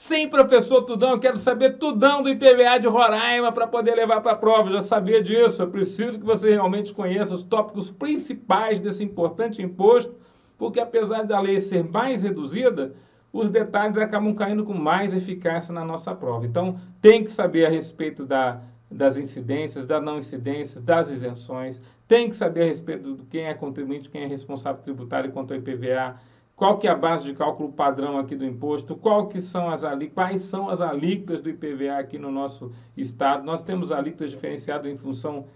Sim, professor Tudão, eu quero saber tudão do IPVA de Roraima para poder levar para a prova. Eu já sabia disso. Eu preciso que você realmente conheça os tópicos principais desse importante imposto, porque apesar da lei ser mais reduzida, os detalhes acabam caindo com mais eficácia na nossa prova. Então, tem que saber a respeito das incidências, das não incidências, das isenções, tem que saber a respeito de quem é contribuinte, quem é responsável tributário quanto ao IPVA, qual que é a base de cálculo padrão aqui do imposto, quais são as alíquotas do IPVA aqui no nosso estado. Nós temos alíquotas diferenciadas em função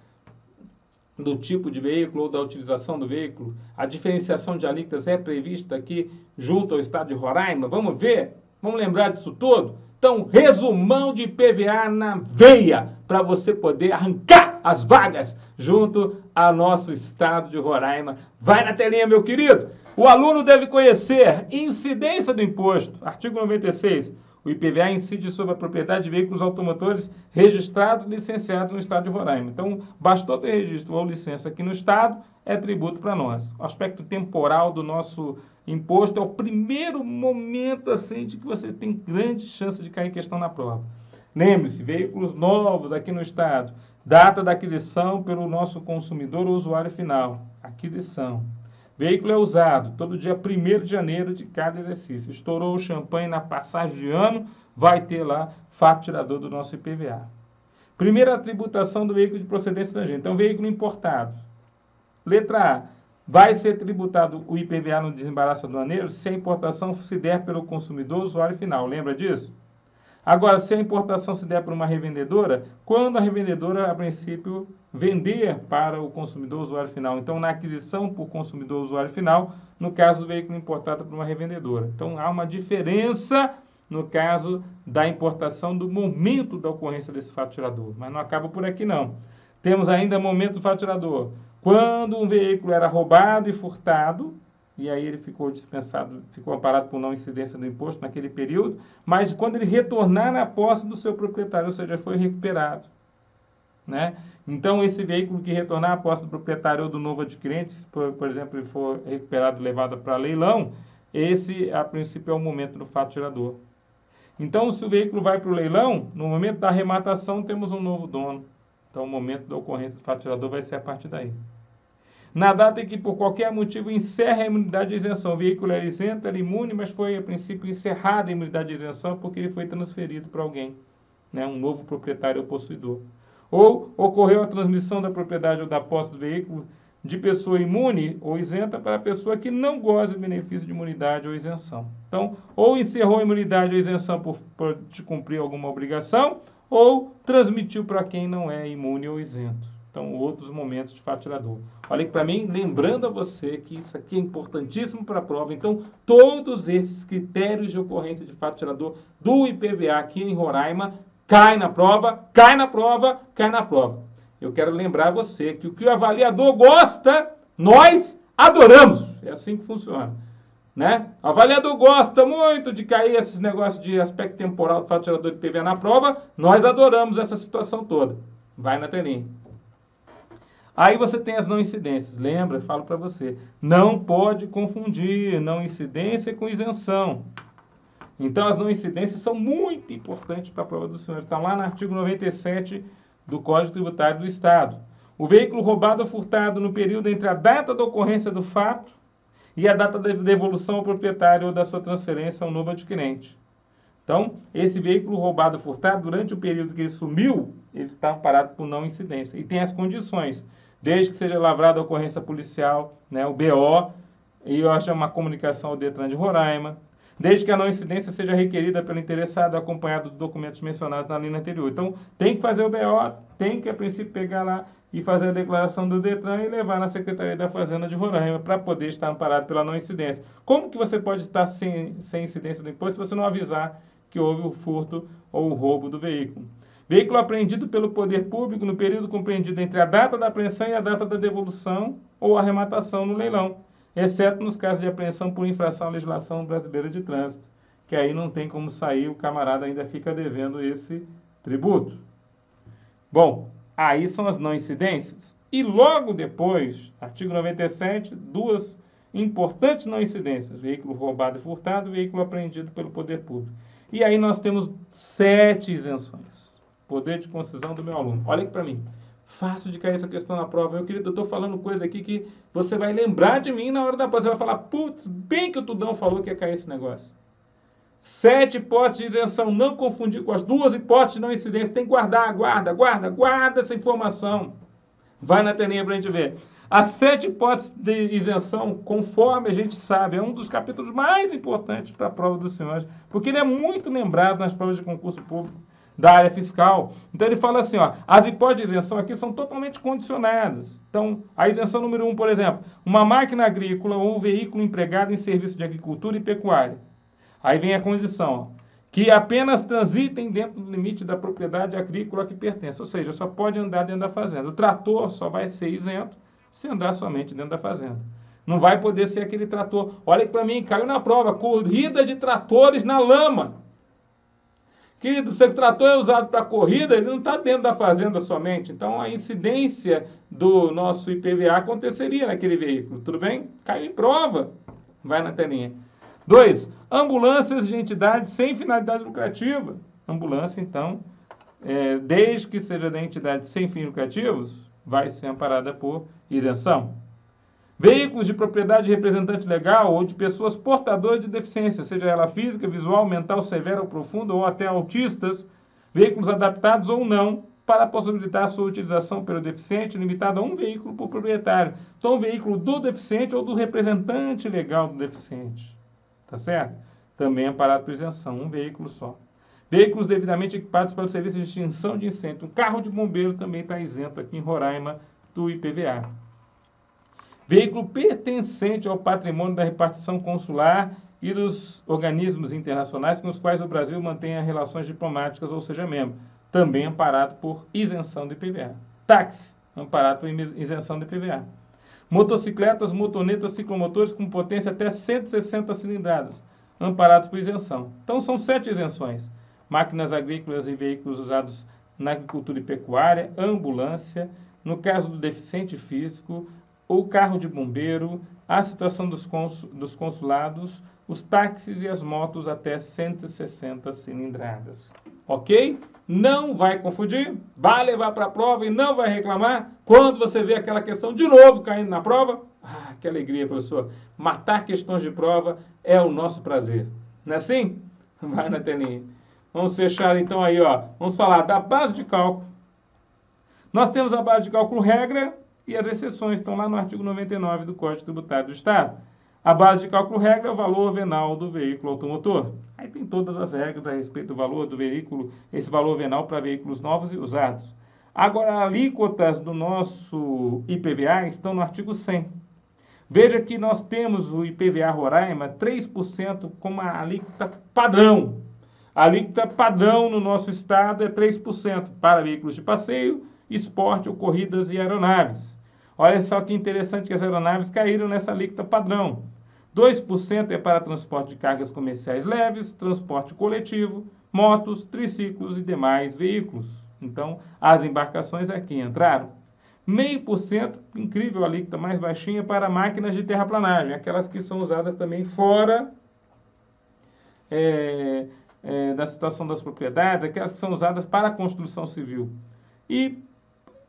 do tipo de veículo ou da utilização do veículo. A diferenciação de alíquotas é prevista aqui junto ao estado de Roraima. Vamos ver? Vamos lembrar disso tudo? Então, resumão de IPVA na veia, para você poder arrancar as vagas junto ao nosso estado de Roraima. Vai na telinha, meu querido! O aluno deve conhecer incidência do imposto. Artigo 96. O IPVA incide sobre a propriedade de veículos automotores registrados e licenciados no estado de Roraima. Então, bastou ter registro ou licença aqui no estado, é tributo para nós. O aspecto temporal do nosso imposto é o primeiro momento assim de que você tem grande chance de cair em questão na prova. Lembre-se, veículos novos aqui no estado, data da aquisição pelo nosso consumidor ou usuário final. Aquisição. Veículo é usado todo dia 1º de janeiro de cada exercício. Estourou o champanhe na passagem de ano, vai ter lá fato tirador do nosso IPVA. Primeira tributação do veículo de procedência estrangeira. Então, veículo importado. Letra A. Vai ser tributado o IPVA no desembaraço aduaneiro se a importação se der pelo consumidor usuário final. Lembra disso? Agora, se a importação se der por uma revendedora, quando a revendedora, a princípio, vender para o consumidor usuário final. Então, na aquisição por consumidor usuário final, no caso do veículo importado por uma revendedora. Então, há uma diferença no caso da importação do momento da ocorrência desse fato tirador. Mas não acaba por aqui, não. Temos ainda momento do fato tirador. Quando um veículo era roubado e furtado, e aí ele ficou dispensado, ficou amparado por não incidência do imposto naquele período, mas quando ele retornar na posse do seu proprietário, ou seja, foi recuperado, né? Então, esse veículo que retornar à posse do proprietário ou do novo adquirente, se, por exemplo, ele for recuperado e levado para leilão, esse, a princípio, é o momento do fato tirador. Então, se o veículo vai para o leilão, no momento da arrematação, temos um novo dono. Então, o momento da ocorrência do fato tirador vai ser a partir daí. Na data em que, por qualquer motivo, encerra a imunidade de isenção. O veículo era isento, era imune, mas foi, a princípio, encerrada a imunidade de isenção porque ele foi transferido para alguém, né, um novo proprietário ou possuidor. Ou ocorreu a transmissão da propriedade ou da posse do veículo de pessoa imune ou isenta para a pessoa que não goza do benefício de imunidade ou isenção. Então, ou encerrou a imunidade ou isenção por cumprir alguma obrigação, ou transmitiu para quem não é imune ou isento. Então, outros momentos de fato tirador. Olha aqui para mim, lembrando a você que isso aqui é importantíssimo para a prova. Então, todos esses critérios de ocorrência de fato tirador do IPVA aqui em Roraima cai na prova, cai na prova, cai na prova. Eu quero lembrar você que o que o avaliador gosta, nós adoramos. É assim que funciona, né? O avaliador gosta muito de cair esses negócios de aspecto temporal do fato tirador de IPVA na prova, nós adoramos essa situação toda. Vai na telinha. Aí você tem as não incidências. Lembra, eu falo para você, não pode confundir não incidência com isenção. Então, as não incidências são muito importantes para a prova do senhor. Está lá no artigo 97 do Código Tributário do Estado. O veículo roubado ou furtado no período entre a data da ocorrência do fato e a data da devolução ao proprietário ou da sua transferência ao novo adquirente. Então, esse veículo roubado ou furtado, durante o período que ele sumiu, ele está amparado por não incidência. E tem as condições, desde que seja lavrada a ocorrência policial, né, o BO, e eu acho uma comunicação ao Detran de Roraima, desde que a não incidência seja requerida pelo interessado, acompanhado dos documentos mencionados na linha anterior. Então, tem que fazer o BO, tem que, a princípio, pegar lá e fazer a declaração do Detran e levar na Secretaria da Fazenda de Roraima para poder estar amparado pela não incidência. Como que você pode estar sem incidência do imposto se você não avisar que houve o furto ou o roubo do veículo? Veículo apreendido pelo poder público no período compreendido entre a data da apreensão e a data da devolução ou arrematação no leilão, exceto nos casos de apreensão por infração à legislação brasileira de trânsito, que aí não tem como sair, o camarada ainda fica devendo esse tributo. Bom, aí são as não incidências. E logo depois, artigo 97, duas importantes não incidências: veículo roubado e furtado, veículo apreendido pelo poder público. E aí nós temos 7 isenções. Poder de concisão do meu aluno. Olha aqui para mim. Fácil de cair essa questão na prova. Meu querido, eu estou falando coisa aqui que você vai lembrar de mim na hora da prova. Você vai falar, putz, bem que o Tudão falou que ia cair esse negócio. 7 hipóteses de isenção. Não confundir com as 2 hipóteses de não incidência. Tem que guardar, guarda essa informação. Vai na telinha para a gente ver. As 7 hipóteses de isenção, conforme a gente sabe, é um dos capítulos mais importantes para a prova dos senhores, porque ele é muito lembrado nas provas de concurso público da área fiscal. Então ele fala assim, ó, as hipóteses de isenção aqui são totalmente condicionadas. Então, a isenção número 1, por exemplo, uma máquina agrícola ou um veículo empregado em serviço de agricultura e pecuária. Aí vem a condição, ó, que apenas transitem dentro do limite da propriedade agrícola a que pertence, ou seja, só pode andar dentro da fazenda. O trator só vai ser isento se andar somente dentro da fazenda. Não vai poder ser aquele trator. Olha aqui para mim, caiu na prova, corrida de tratores na lama. Querido, se o trator é usado para corrida, ele não está dentro da fazenda somente. Então, a incidência do nosso IPVA aconteceria naquele veículo. Tudo bem? Caiu em prova. Vai na telinha. 2. Ambulâncias de entidades sem finalidade lucrativa. Ambulância, então, desde que seja da entidade sem fins lucrativos, vai ser amparada por isenção. Veículos de propriedade de representante legal ou de pessoas portadoras de deficiência, seja ela física, visual, mental, severa ou profunda, ou até autistas, veículos adaptados ou não, para possibilitar a sua utilização pelo deficiente, limitado a um veículo por proprietário. Então, o veículo do deficiente ou do representante legal do deficiente. Tá certo? Também amparado por isenção, um veículo só. Veículos devidamente equipados para o serviço de extinção de incêndio. Um carro de bombeiro também está isento aqui em Roraima do IPVA. Veículo pertencente ao patrimônio da repartição consular e dos organismos internacionais com os quais o Brasil mantém relações diplomáticas, ou seja, membro. Também amparado por isenção do IPVA. Táxi, amparado por isenção do IPVA. Motocicletas, motonetas, ciclomotores com potência até 160 cilindradas, amparados por isenção. Então, são 7 isenções. Máquinas agrícolas e veículos usados na agricultura e pecuária, ambulância, no caso do deficiente físico, o carro de bombeiro, a situação dos consulados, os táxis e as motos até 160 cilindradas. Ok? Não vai confundir, vai levar para a prova e não vai reclamar. Quando você vê aquela questão de novo caindo na prova, que alegria, professor. Matar questões de prova é o nosso prazer. Não é assim? Vai na telinha. Vamos fechar então aí, ó. Vamos falar da base de cálculo. Nós temos a base de cálculo regra e as exceções estão lá no artigo 99 do Código Tributário do Estado. A base de cálculo regra é o valor venal do veículo automotor. Aí tem todas as regras a respeito do valor do veículo, esse valor venal para veículos novos e usados. Agora, alíquotas do nosso IPVA estão no artigo 100. Veja que nós temos o IPVA Roraima 3% como a alíquota padrão. A alíquota padrão no nosso estado é 3% para veículos de passeio, esporte, corridas e aeronaves. Olha só que interessante que as aeronaves caíram nessa alíquota padrão. 2% é para transporte de cargas comerciais leves, transporte coletivo, motos, triciclos e demais veículos. Então, as embarcações aqui entraram. 0,5%, incrível, a alíquota mais baixinha, para máquinas de terraplanagem, aquelas que são usadas também fora da situação das propriedades, aquelas que são usadas para a construção civil. E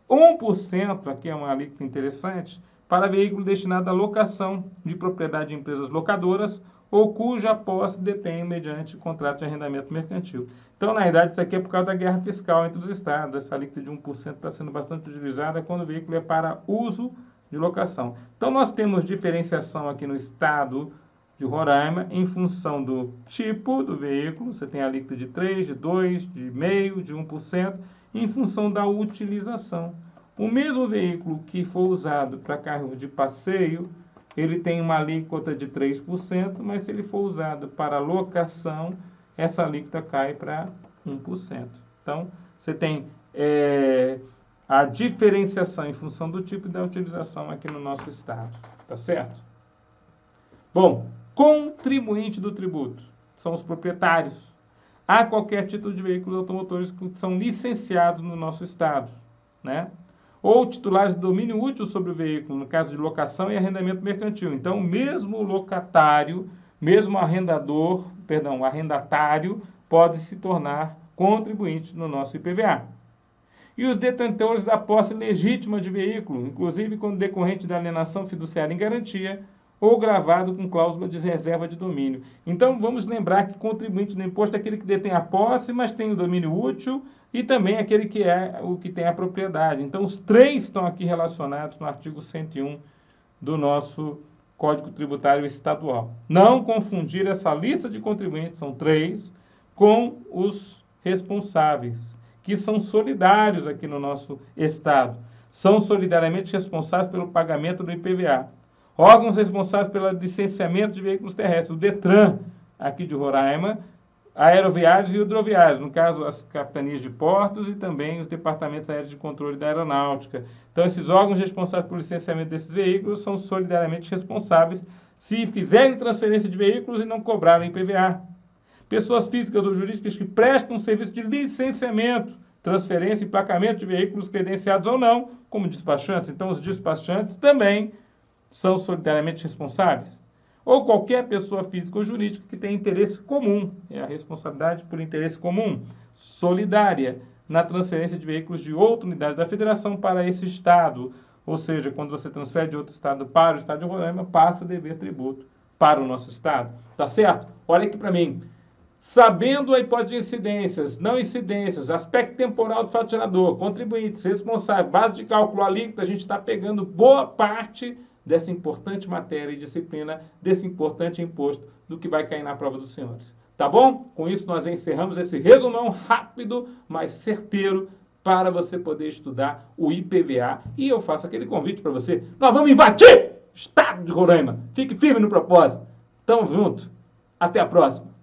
1%, aqui é uma alíquota interessante, para veículo destinado à locação de propriedade de empresas locadoras ou cuja posse detém mediante contrato de arrendamento mercantil. Então, na verdade, isso aqui é por causa da guerra fiscal entre os estados. Essa alíquota de 1% está sendo bastante utilizada quando o veículo é para uso de locação. Então, nós temos diferenciação aqui no estado de Roraima em função do tipo do veículo. Você tem a alíquota de 3%, de 2%, de 0,5%, de 1%, em função da utilização. O mesmo veículo que for usado para carro de passeio, ele tem uma alíquota de 3%, mas se ele for usado para locação, essa alíquota cai para 1%. Então, você tem a diferenciação em função do tipo da utilização aqui no nosso estado. Tá certo? Bom, contribuinte do tributo são os proprietários a qualquer título de veículos automotores que são licenciados no nosso estado, né? ou titulares de domínio útil sobre o veículo, no caso de locação e arrendamento mercantil. Então, mesmo o locatário, mesmo arrendatário, pode se tornar contribuinte no nosso IPVA. E os detentores da posse legítima de veículo, inclusive quando decorrente da alienação fiduciária em garantia ou gravado com cláusula de reserva de domínio. Então, vamos lembrar que contribuinte do imposto é aquele que detém a posse, mas tem o domínio útil, e também aquele que é o que tem a propriedade. Então, os três estão aqui relacionados no artigo 101 do nosso Código Tributário Estadual. Não confundir essa lista de contribuintes, são três, com os responsáveis, que são solidários aqui no nosso Estado. São solidariamente responsáveis pelo pagamento do IPVA. Órgãos responsáveis pelo licenciamento de veículos terrestres, o DETRAN, aqui de Roraima, aeroviários e hidroviários, no caso, as capitanias de portos e também os departamentos aéreos de controle da aeronáutica. Então, esses órgãos responsáveis pelo licenciamento desses veículos são solidariamente responsáveis se fizerem transferência de veículos e não cobrarem IPVA. Pessoas físicas ou jurídicas que prestam serviço de licenciamento, transferência e emplacamento de veículos credenciados ou não, como despachantes. Então, os despachantes também são solidariamente responsáveis. Ou qualquer pessoa física ou jurídica que tenha interesse comum, é a responsabilidade por interesse comum, solidária, na transferência de veículos de outra unidade da federação para esse estado. Ou seja, quando você transfere de outro estado para o estado de Roraima, passa a dever tributo para o nosso estado. Tá certo? Olha aqui para mim. Sabendo a hipótese de incidências, não incidências, aspecto temporal do fato gerador, contribuintes, responsável, base de cálculo, alíquota, a gente está pegando boa parte dessa importante matéria e disciplina, desse importante imposto, do que vai cair na prova dos senhores. Tá bom? Com isso, nós encerramos esse resumão rápido, mas certeiro, para você poder estudar o IPVA. E eu faço aquele convite para você. Nós vamos invadir o estado de Roraima. Fique firme no propósito. Tamo junto. Até a próxima.